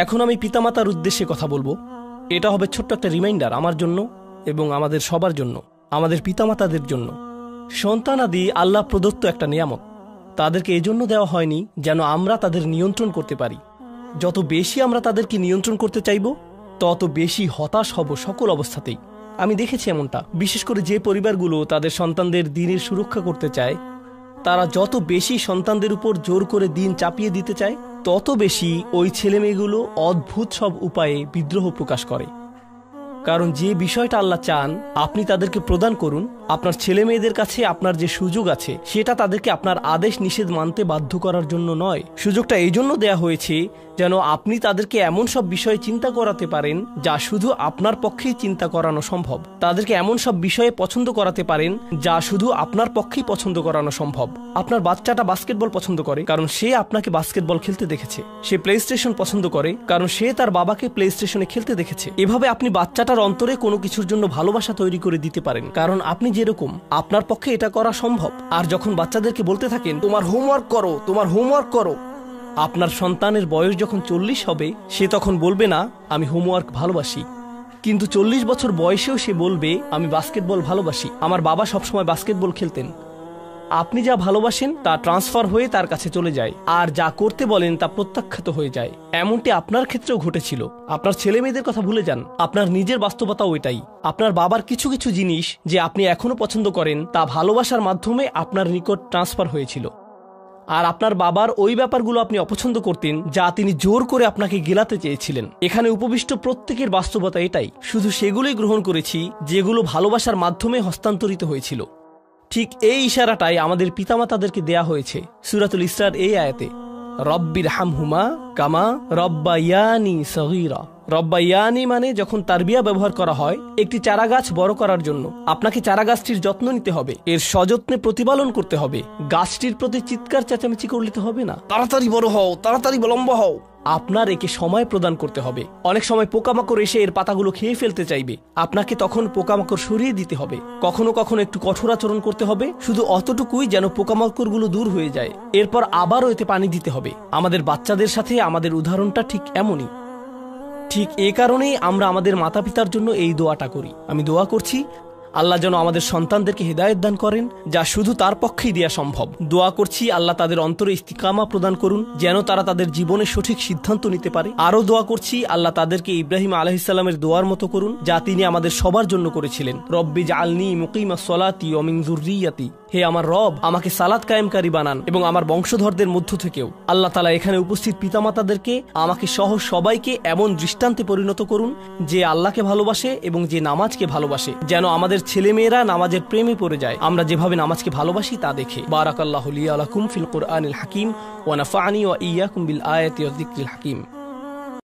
এখন আমি পিতামাতার উদ্দেশ্যে কথা বলবো। এটা হবে ছোট্ট একটা রিমাইন্ডার আমার জন্য এবং আমাদের সবার জন্য, আমাদের পিতামাতাদের জন্য। সন্তানাদি আল্লাহ প্রদত্ত একটা নিয়ামত। তাদেরকে এজন্য দেওয়া হয়নি যেন আমরা তাদের নিয়ন্ত্রণ করতে পারি। যত বেশি আমরা তাদেরকে নিয়ন্ত্রণ করতে চাইব, তত বেশি হতাশ হব সকল অবস্থাতেই। আমি দেখেছি এমনটা, বিশেষ করে যে পরিবারগুলো তাদের সন্তানদের দিনের সুরক্ষা করতে চায়, তারা যত বেশি সন্তানদের উপর জোর করে দিন চাপিয়ে দিতে চায়, তত বেশি ওই ছেলেমেয়েগুলো অদ্ভুত সব উপায়ে বিদ্রোহ প্রকাশ করে। কারণ যে বিষয়টা আল্লাহ চান আপনি তাদেরকে প্রদান করুন, আপনার ছেলে মেয়েদের কাছে আপনার যে সুযোগ আছে সেটা তাদেরকে আপনার আদেশ নিষেধ মানতে বাধ্য করার জন্য নয়। সুযোগটা এই জন্য দেয়া হয়েছে যেন আপনি তাদেরকে এমন সব বিষয়ে চিন্তা করাতে পারেন যা শুধু আপনার পক্ষেই চিন্তা করানো সম্ভব। তাদেরকে এমন সব বিষয়ে পছন্দ করাতে পারেন যা শুধু আপনার পক্ষেই পছন্দ করানো সম্ভব। আপনার বাচ্চাটা বাস্কেটবল পছন্দ করে কারণ সে আপনাকে বাস্কেটবল খেলতে দেখেছে। সে প্লে স্টেশন পছন্দ করে কারণ সে তার বাবাকে প্লে স্টেশনে খেলতে দেখেছে। এভাবে আপনি বাচ্চাটার অন্তরে কোনো কিছুর জন্য ভালোবাসা তৈরি করে দিতে পারেন, কারণ আপনি যেরকম আপনার পক্ষে এটা করা সম্ভব। আর যখন বাচ্চাদেরকে বলতে থাকেন তোমার হোমওয়ার্ক করো, তোমার হোমওয়ার্ক করো, আপনার সন্তানের বয়স যখন 40 হবে সে তখন বলবে না আমি হোমওয়ার্ক ভালোবাসি, কিন্তু 40 বছর বয়সেও সে বলবে আমি বাস্কেটবল ভালোবাসি, আমার বাবা সবসময় বাস্কেটবল খেলতেন। আপনি যা ভালোবাসেন তা ট্রান্সফার হয়ে তার কাছে চলে যায়, আর যা করতে বলেন তা প্রত্যাখ্যাত হয়ে যায়। এমনটি আপনার ক্ষেত্রেও ঘটেছিল। আপনার ছেলে মেয়েদের কথা ভুলে যান, আপনার নিজের বাস্তবতাও এটাই। আপনার বাবার কিছু কিছু জিনিস যে আপনি এখনো পছন্দ করেন তা ভালোবাসার মাধ্যমে আপনার নিকট ট্রান্সফার হয়েছিল, আর আপনার বাবার ওই ব্যাপারগুলো আপনি অপছন্দ করতেন যা তিনি জোর করে আপনাকে গেলাতে চেয়েছিলেন। এখানে উপবিষ্ট প্রত্যেকের বাস্তবতা এটাই, শুধু সেগুলোই গ্রহণ করেছি যেগুলো ভালোবাসার মাধ্যমে হস্তান্তরিত হয়েছিল। ঠিক এই ইশারাটাই আমাদের পিতামাতাদেরকে দেয়া হয়েছে সূরাতুল ইসরার এই আয়াতে, রব্বির হামহুমা কামা রব্বায়ানি সগীরা। রব্বায়ানি মানে যখন তারবিয়া ব্যবহার করা হয় একটি চারাগাছ বড় করার জন্য, আপনাকে চারাগাছটির যত্ন নিতে হবে, এর সযত্নে প্রতিপালন করতে হবে। গাছটির প্রতি চিৎকার চেঁচামেচি করলে তো হবে না, তাড়াতাড়ি বড় হও, তাড়াতাড়ি লম্বা হও। আপনার একে সময় প্রদান করতে হবে। অনেক সময় পোকামাকড় এসে এর পাতাগুলো খেয়ে ফেলতে চাইবে, আপনাকে তখন পোকামাকড় সরিয়ে দিতে হবে। কখনো কখনো একটু কঠোর আচরণ করতে হবে, শুধু অতটুকুই যেন পোকামাকড়গুলো দূর হয়ে যায়। এরপর আবারও এতে পানি দিতে হবে। আমাদের বাচ্চাদের সাথে আমাদের উদাহরণটা ঠিক এমনই। ঠিক এ কারণেই আমরা আমাদের মাতা পিতার জন্য এই দোয়াটা করি। আমি দোয়া করছি আল্লাহ যেন আমাদের সন্তানদেরকে হিদায়াত দান করেন, যা শুধু তার পক্ষেই দেয়া সম্ভব। দোয়া করছি আল্লাহ তাদের অন্তরে ইস্তিকামা প্রদান করুন যেন তারা তাদের জীবনে সঠিক সিদ্ধান্ত নিতে পারে। আরও দোয়া করছি আল্লাহ তাদেরকে ইব্রাহিম আলাইহিস সালামের দোয়ার মতো করুন যা তিনি আমাদের সবার জন্য করেছিলেন, রব্বি জাআলনি মুকিমাস সলাতি ওয়া মিন যুররিয়াতি। হে আমার রব, আমাকে সালাত কায়েমকারী বানান এবং আমার বংশধরদের মধ্য থেকেও। আল্লাহ তাআলা এখানে উপস্থিত পিতামাতাদেরকে আমাকে সহ সবাইকে এমন দৃষ্টান্তে পরিণত করুন যে আল্লাহকে ভালোবাসে এবং যে নামাজকে ভালোবাসে, যেন আমাদের ছেলেমেয়েরা নামাজের প্রেমে পড়ে যায় আমরা যেভাবে নামাজকে ভালোবাসি তা দেখে। বারাকাল্লাহু লি ওয়া লাকুম ফিল কুরআনিল হাকিম ওয়া নাফা'নি ওয়া ইয়্যাকুম বিল আয়াতি ওয়াজ যিকরিল হাকিম।